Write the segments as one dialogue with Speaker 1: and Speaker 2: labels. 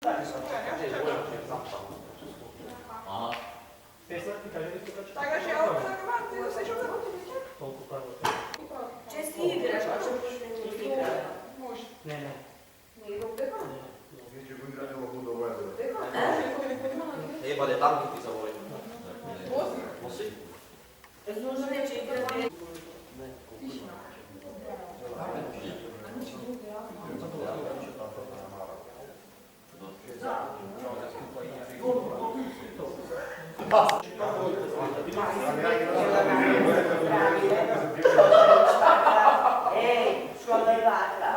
Speaker 1: Така че ти да се чува толкова първо. Че си играш, а че можеш не играш. Може. Не. Не идва дека? Не, че го игране во будове.
Speaker 2: Бъде там ти са воли.
Speaker 1: Моси?
Speaker 3: Нужно не че игране.
Speaker 1: Тишина.
Speaker 3: Ej, škoda je vatra.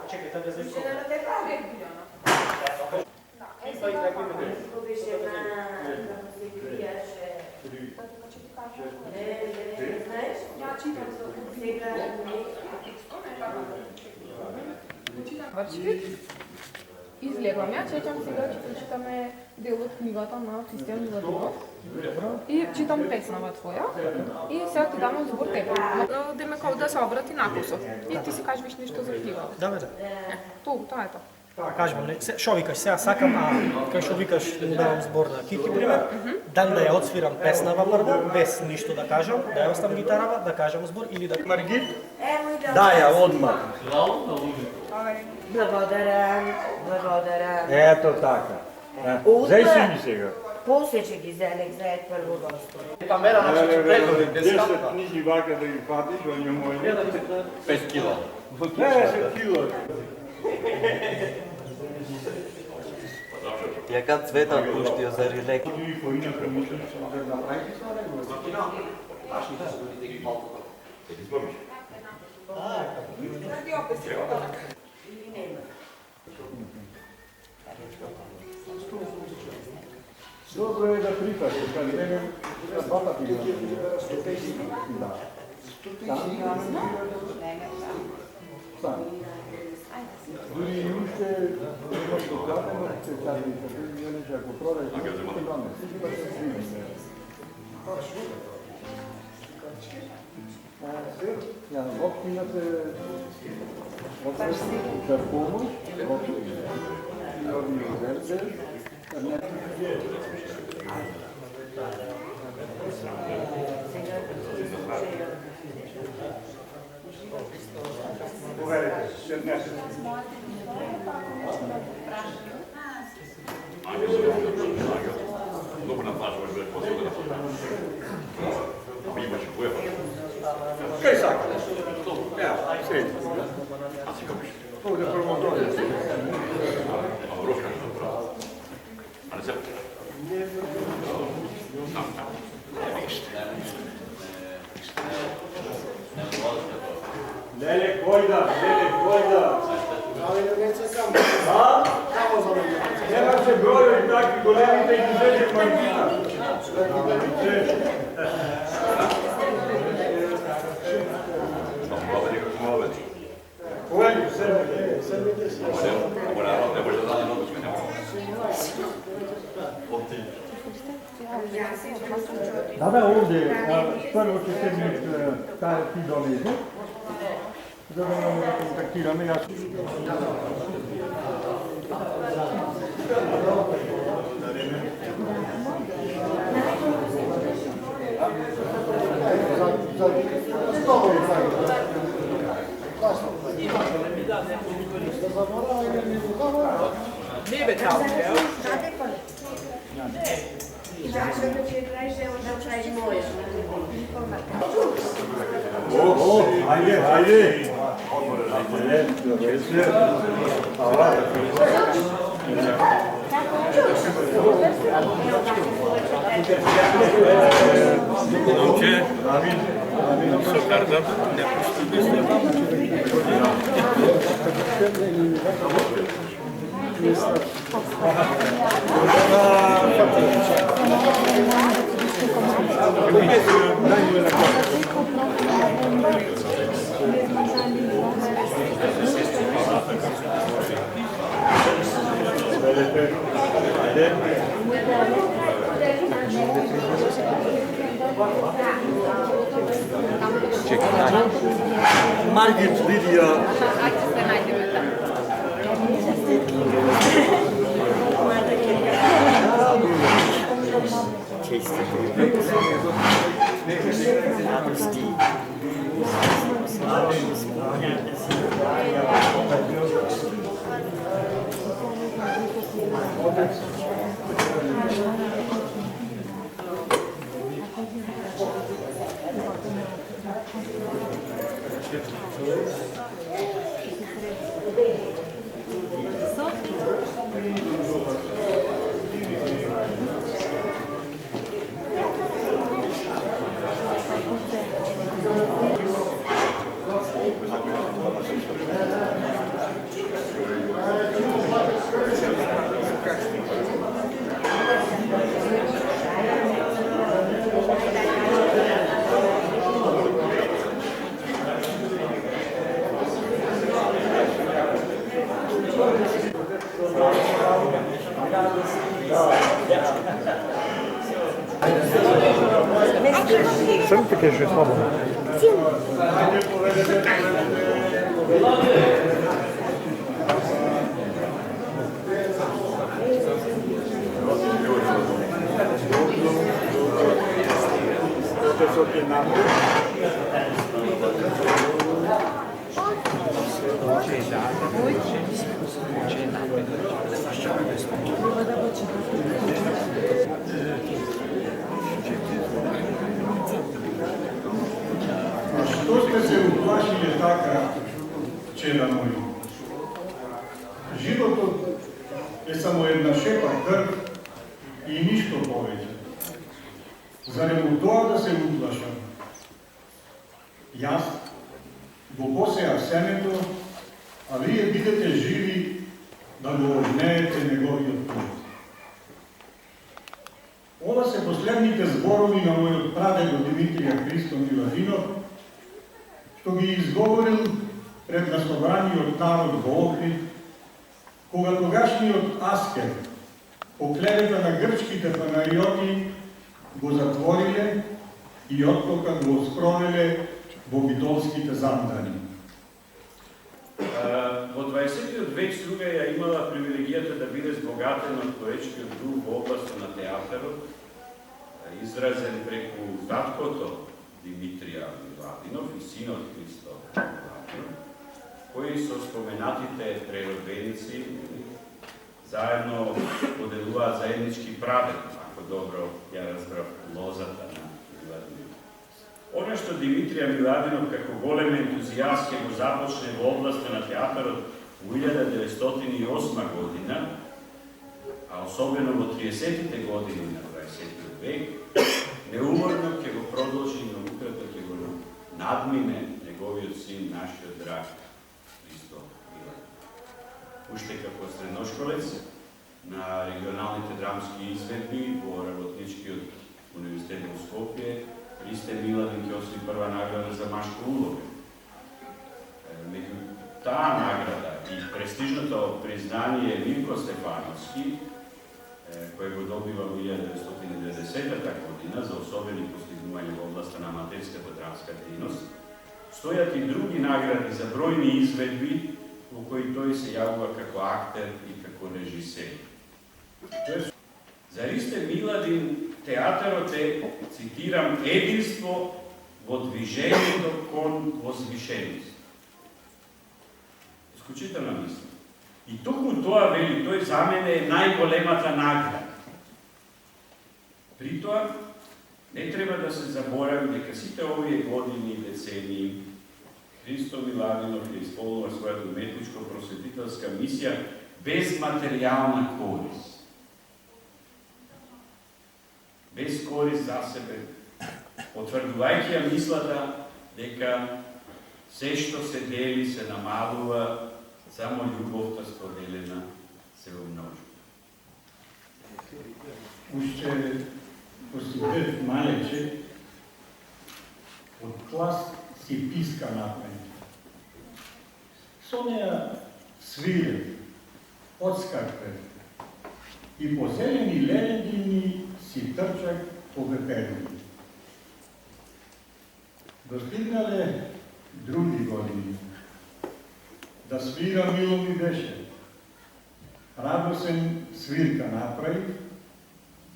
Speaker 1: Čekaj, tam je zdaj
Speaker 3: Ще да те прави. Изгубиш една, да му се криеше. Не, знаеш? Сега
Speaker 4: Излегвам ја, чекам сега ќе прочитаме дел од книгата на Христијан Милатинов. И читам песнава твоја. И сега ти дам збор тебе. Демека да се обрати на курсот. И ти си кажеш нешто за книгата.
Speaker 1: Да, бе, да.
Speaker 4: Тоа е тоа.
Speaker 1: Кажувам, шо викаш, сега сакам, кај шо викаш, му давам збор на Кики, пример, дам да ја отсвирам песнава прво, без ништо да кажам, да ја оставам гитарава, да кажам збор или да...
Speaker 5: Маргит,
Speaker 3: да
Speaker 5: ја одмah.
Speaker 3: Благодарам.
Speaker 5: Ето така. Зај си ми сега.
Speaker 3: После ќе ги зелек заед прво госто.
Speaker 2: Камера на што преговори без
Speaker 5: 10
Speaker 2: камера.
Speaker 5: книги вака да ги фатиш, он ја мој.
Speaker 2: 5 кила.
Speaker 5: 10 кила.
Speaker 2: Јака цвета пуштио за релек.
Speaker 5: И поинака мислам да направиш тоа него.
Speaker 1: Ради опис.
Speaker 3: Или нема.
Speaker 5: Добро е да прифатиш, кај мене два пати го. Да. Сам. Дури и уште немашто кратено се чари, ја не ако продај, ќе даме. Сигурно се свиди. Ја општината за помош, и овие вербе, Поверите, ще днес.
Speaker 6: Dobro na plažu, može biti posao da imaš boja.
Speaker 5: Kaj saka? Ja, sedi. Ovdje prvo dolje.
Speaker 6: A roška što pravo. A ne se...
Speaker 5: Lele Gojda. A? Nema se broju i takvi golemite i želje Margita. Uvelju,
Speaker 6: Ne može da zna nogu sve ne
Speaker 5: Da, ovdje, prvo će se mi ti donese, da nam kontaktiramo, ja
Speaker 1: Nije betao, evo.
Speaker 5: Ajde.
Speaker 6: Domče, super, da ne
Speaker 5: Ajde.
Speaker 2: Čekaj, Margit, Lidija.
Speaker 4: Ajde se najdeme tamo.
Speaker 2: Česti.
Speaker 5: Sem ti kaj še slabo?
Speaker 7: Što ste se uplašili takrat, čeda moji? Život je samo jedna šepa krv i ništo poveće. Zar je mu to da se uplašam? Jaz bo posejal semето, a vi je budete živi, da го огнеете неговиот плод. Ова се последните зборови на мојот прадедо Димитрија Христо Миладинов, што ги изговорил пред насобраниот народ во Охрид, кога тогашниот Аскер, по клевета на грчките панариоти, го затвориле и оттока го скронеле во битолските замдани.
Speaker 6: Во 20. век Струга имала привилегијата да биде збогатен од поетскиот дух во област на театарот, изразен преку таткото Димитрија Миладинов и синот Христо Миладинов, кои со споменатите преродбеници заедно поделуваат заеднички прадед, ако добро ја разбрав лозата на Миладинов. Оно што Димитрија Миладинов како голем ентузијаст ќе го започне во областа на театарот во 1908 година, а особено во 30-тите години на 20 век, неуморно ќе го продолжи и науката ќе го надмине неговиот син, нашиот драг Христо Миладинов. Уште како средношколец на регионалните драмски изведби во работничкиот универзитет во Скопје, Христе Миладин ќе освои прва награда за машка улога. Меѓу таа награда и престижното признание Мирко Стефановски, кој го добива во 1990 година за особени постигнувања во областа на аматерската драмска дејност, стојат и други награди за бројни изведби во кои тој се јавува како актер и како режисер. За Христе Миладин театарот е, цитирам, единство во движењето кон возвишеност. Исклучителна мисла. И токму тоа, вели тој, за мене е најголемата награда. При тоа, не треба да се заборави дека сите овие години и децении Христо Миладинов ја исполнува својата уметничко-просветителска мисија без материјална корист. Без корист за себе, потврдувајќи ја мислата дека се што се дели се намалува, само љубовта споделена се умножува.
Speaker 7: Уште кога си бев малече, од клас си писка над мене. Со неја свирев, одскаквев и по зелени лебедини си трчак по веперни. Достигнале други години. Да свира мило ми беше. Радосен свирка направив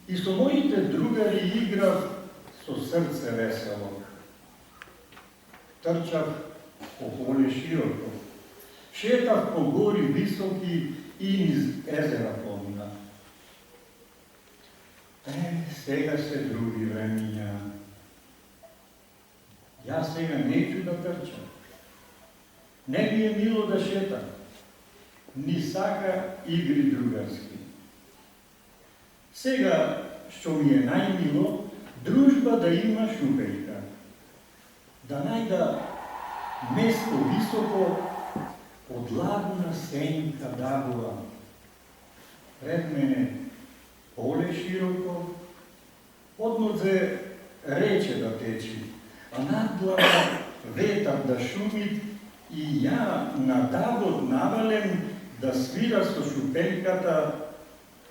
Speaker 7: и со моите другари играв со срце весело. Трчав по поле широко, шетав по гори високи и низ езера помина. Сега се други времења. Јас сега неću да трчам. Не ми е мило да шетам. Ни сака игри другарски. Сега, што ми е најмило, дружба да има шупејка. Да најда место високо, подлагна сенка дагува. Пред мене поле широко, однодзе рече да течи, а надглава ветар да шумит и ја на дагот навален да свира со шупејката,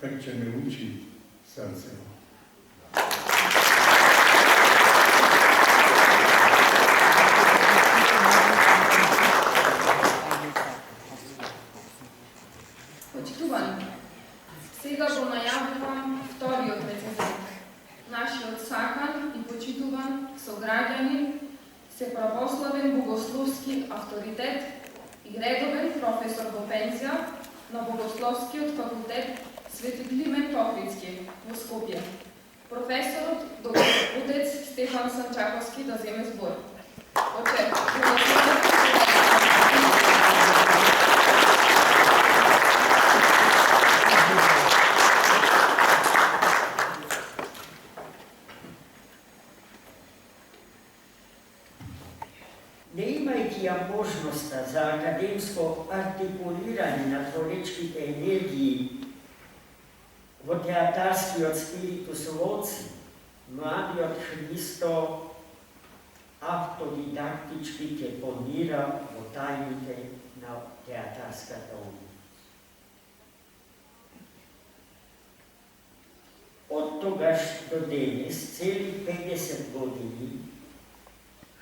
Speaker 7: как ќе ме учи срцево.
Speaker 4: Почитувани, сега го најавувам вториот рецензент. Нашиот сакан и почитуван сограѓанин, православен богословски авторитет и редовен професор во пензија на Богословскиот факултет Свети Климент Охридски во Скопје. Професорот доктор Удец Стефан Санчаковски да земе збор.
Speaker 1: Не имајќи ја можноста за академско артикулирање на творечките енергии во театарскиот спиритус лоци, младиот Христо автодидактички ќе понира во тајните на театарската умност. Од тогаш до денес, цели 50 години,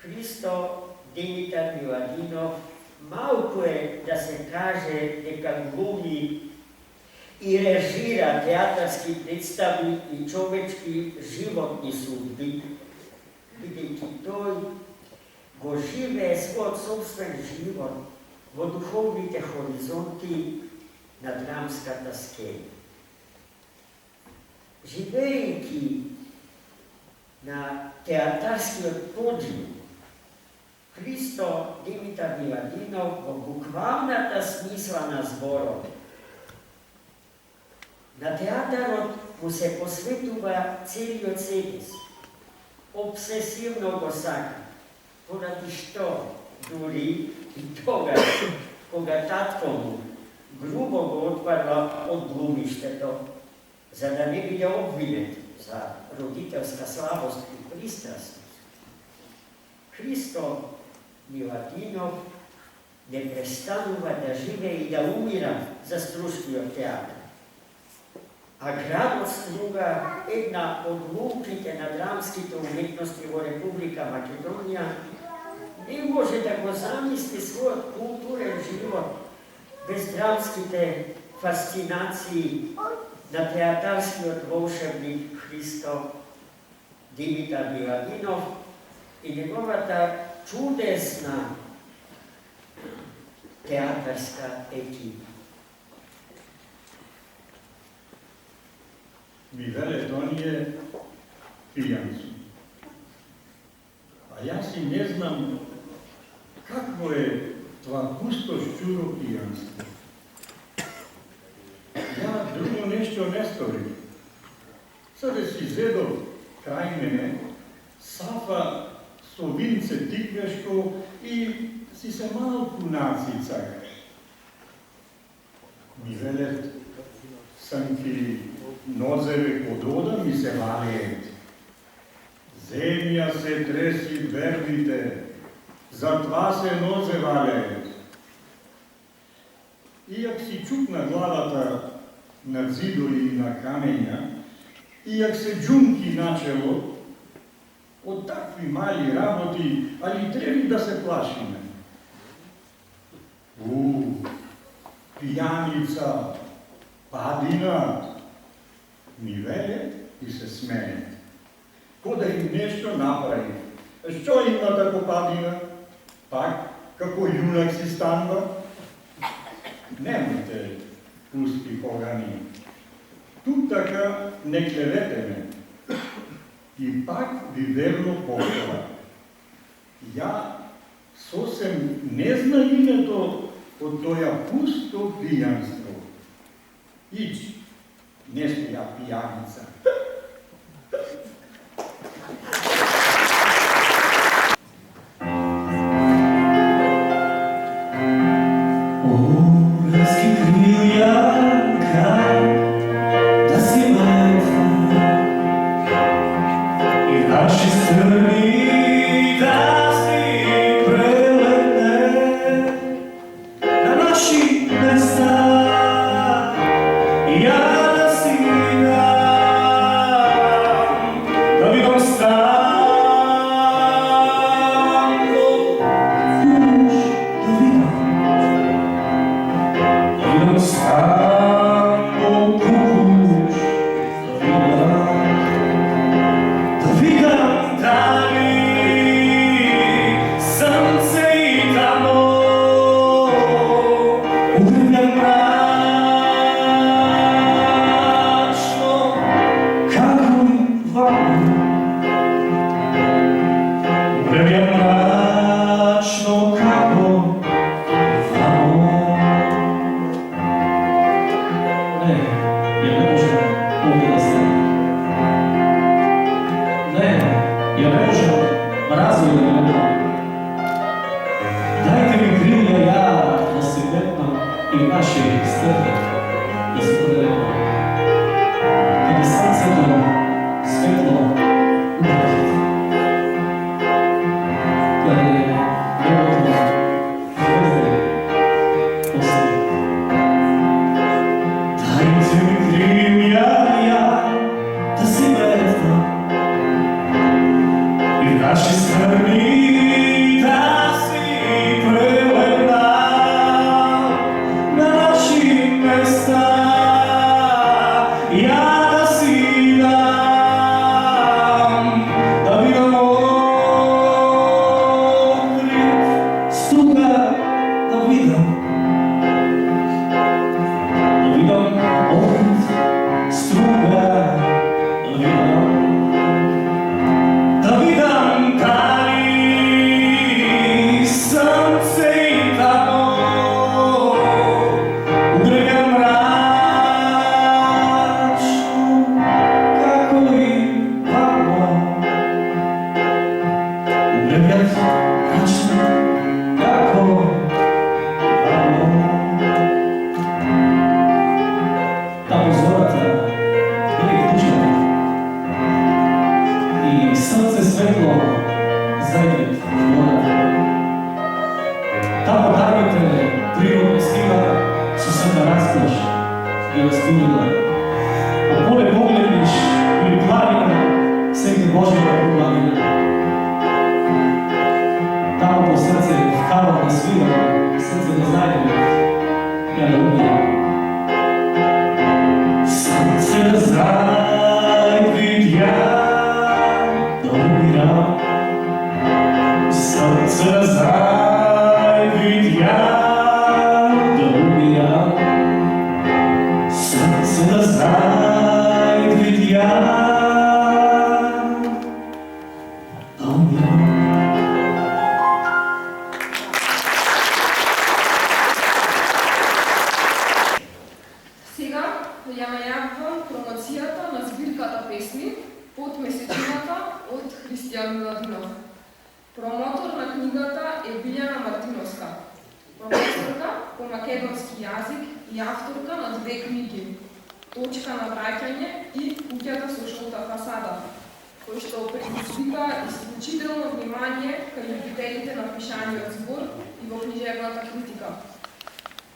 Speaker 1: Христо Димитар Миладинов малку е да се каже дека глуми и режира театарски представи и човечки животни судби, бидејќи тој го живее својот собствен живот во духовните хоризонти на драмската скена. Живејќи на театарскиот подиум, Христо Димитар Миладинов во буквалната смисла на зборот на театарот му се посветува целиот себе си. Обсесивно го сака, поради што дури и тогаш, кога татко му грубо го отпарва од глумиштето, за да не биде обвинет за родителска слабост и пристрастност, Христо Миладинов не престанува да живее и да умира за Струскиот театар. А градот Струга, една од луките на драмските уметности во Република Македонија, не може да го замисли својот културен живот без драмските фасцинации на театарскиот волшебник Христо Димитар Миладинов и неговата чудесна театарска екипа.
Speaker 7: Ми веле оние пијан сум. А јас и не знам какво е това пусто шчуро пијанство. Ја друго нешто не сторив. Саде си зедов крај мене сафа со винце тиквешко и си се малку нацицак. Ми веле санки нозеве подода ми се валеет. Земја се треси вербите, затова се нозе валеет. Иак си чукна главата на зидови и на камења, иак се джунки начело, од такви мали работи, али треба да се плашиме. Пијаница, падина, ми веле и се смее. Ко да им нешто направи. Што има како падина? Пак, како јунак си станува? Немојте, пусти погани. Тук така не клеветеме. И пак ви верно повтора. Ја сосем не зна името од тоја пусто пијанство. Иди, нешто ја пијаница.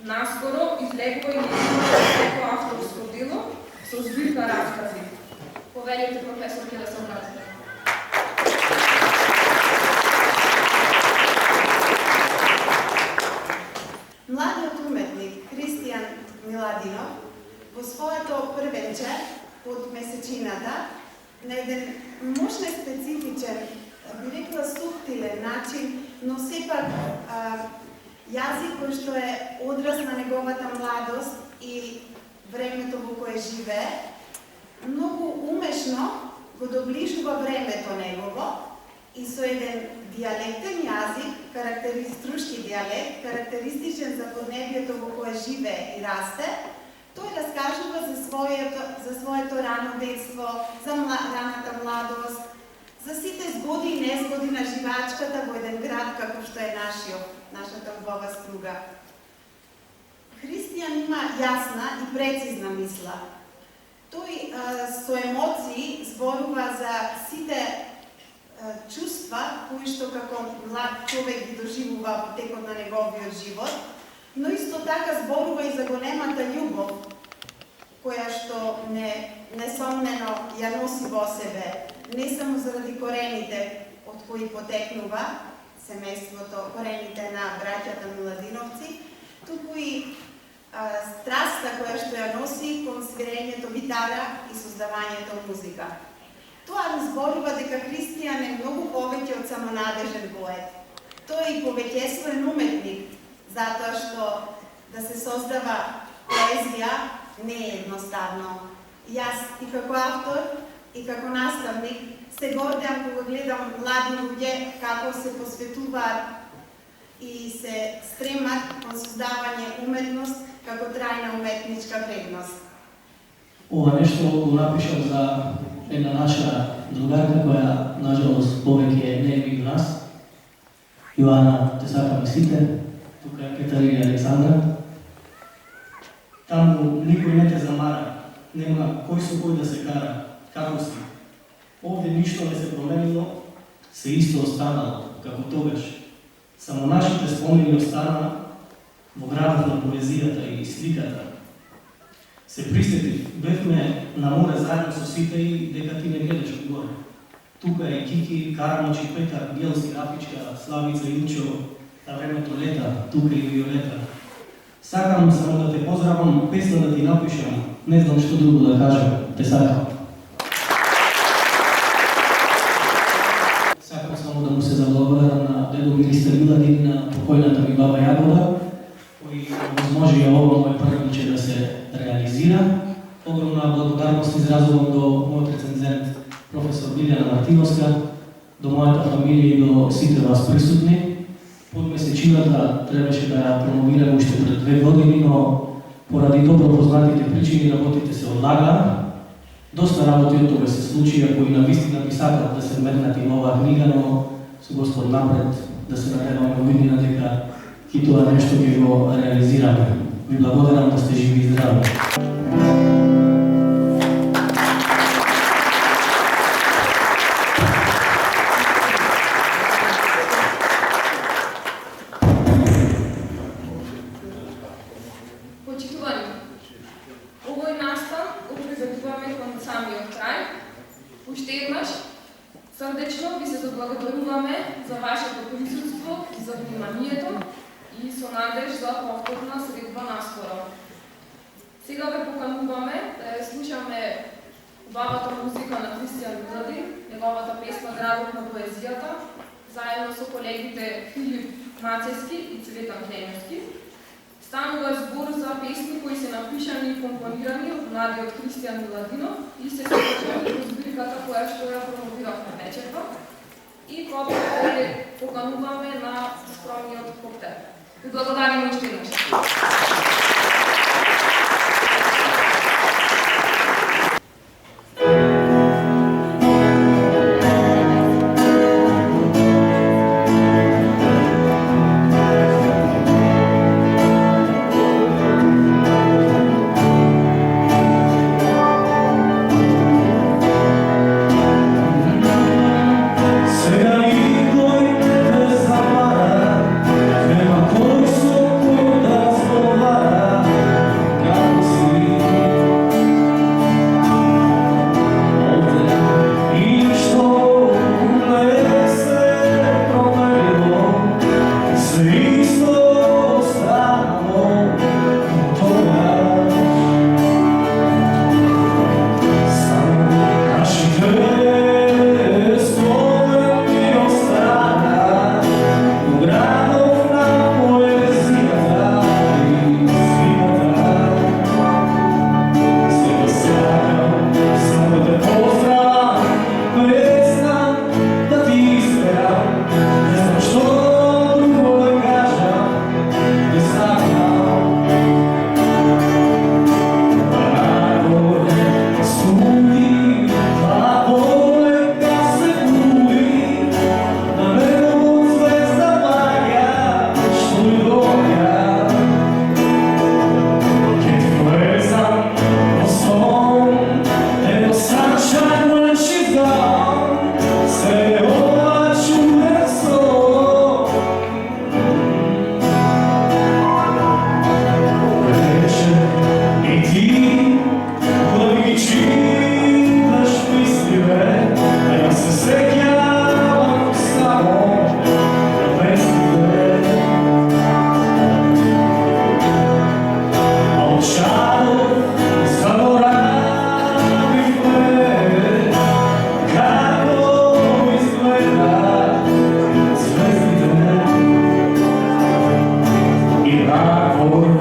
Speaker 4: Наскоро излегува и негово авторско дело со збирка раскази. Повелете, професор, ќе да се обратите.
Speaker 3: Младиот уметник Христијан Миладинов во своето првенче од месечината на еден можна специфичен, би рекла суптилен начин, но сепак јазик кој што е одраз на неговата младост и времето во кое живее, многу умешно го доближува времето негово и со еден диалектен јазик, друштки диалект, карактеристичен за поднебието во кое живее и расте, тој раскажува за своето рано детство, за раната младост, за сите згоди и незгоди на живеачката во еден град како што е нашата убава Струга. Христијан има јасна и прецизна мисла. Тој со емоции зборува за сите чувства кои што како млад човек ги доживува во текот на неговиот живот, но исто така зборува и за големата љубов, која што несомнено ја носи во себе, не само заради корените од кои потекнува семејството, корените на браќата Миладиновци, туку и страста која што ја носи кон свирењето гитара и создавањето музика. Тоа зборува дека Христијан е многу повеќе од самонадежен поет. Тој е и повеќествен уметник, затоа што да се создава поезија не е едноставно. Јас и како автор, и како наставник се гордеам кога гледам млади луѓе како се посветуваат и се стремат кон создавање уметност како трајна уметничка вредност.
Speaker 8: Ова нешто го напишав за една наша другарка која, нажалост, повеќе не е меѓу нас. Јоана, те сакаме сите, тука е Петар или Александра. Таму никој не те замара, нема кој со кој да се кара, како си. Овде ништо не се променило, се исто останало, како тогаш. Само нашите спомени остана во градот на поезијата и сликата. Се присетив, бевме на море заедно со сите и дека ти не гледаш одгоре. Тука е Кики, Карамачи, Петар, Бjelски, Рафичка, Славица, Илчо, на времето лета, тука и Виолета. Сакам само да те поздравам, песна да ти напишам, не знам што друго да кажам, те сакам. Сакам само да му се заблагодарам на дедо министер Миладин, на покојната ми баба Јагода, кој возможи ово моје првенче да се реализира. Огромна благодарност изразувам до мојот рецензент професор Билјана Мартиновска, до мојата фамилија и до сите вас присутни. Подмесечината требаше да ја промовирам уште пред 2 години, но поради добро познатите причини работите се одлагаа. Доста работи од тоа се случија, кои навистина би сакал да се вметнат и нова книга, но со Господ напред да се надеваме увиднина дека и тоа нешто ќе го реализираме. Ви благодарам да сте живи и здрави.
Speaker 4: Почитувани, овој настан го презентуваме кон самиот крај. Уште еднаш, срдечно ви се заблагодаруваме за вашето присуство и за вниманието и со надеж за повторна средба наскоро. Сега ве покануваме да ја слушаме убавата музика на Христијан Миладин, неговата песна Градот на поезијата, заедно со колегите Филип Мацевски и Цветан Клемевски. Станува збор за песни кои се напишани и компонирани од младиот Христијан Миладинов и се случени во збирката која што ја промовиравме вечерва и кога ве покануваме на скромниот коктел. Ви благодарим уште еднаш.
Speaker 8: Сега никој не те замара, нема кој со кој да зборува. govor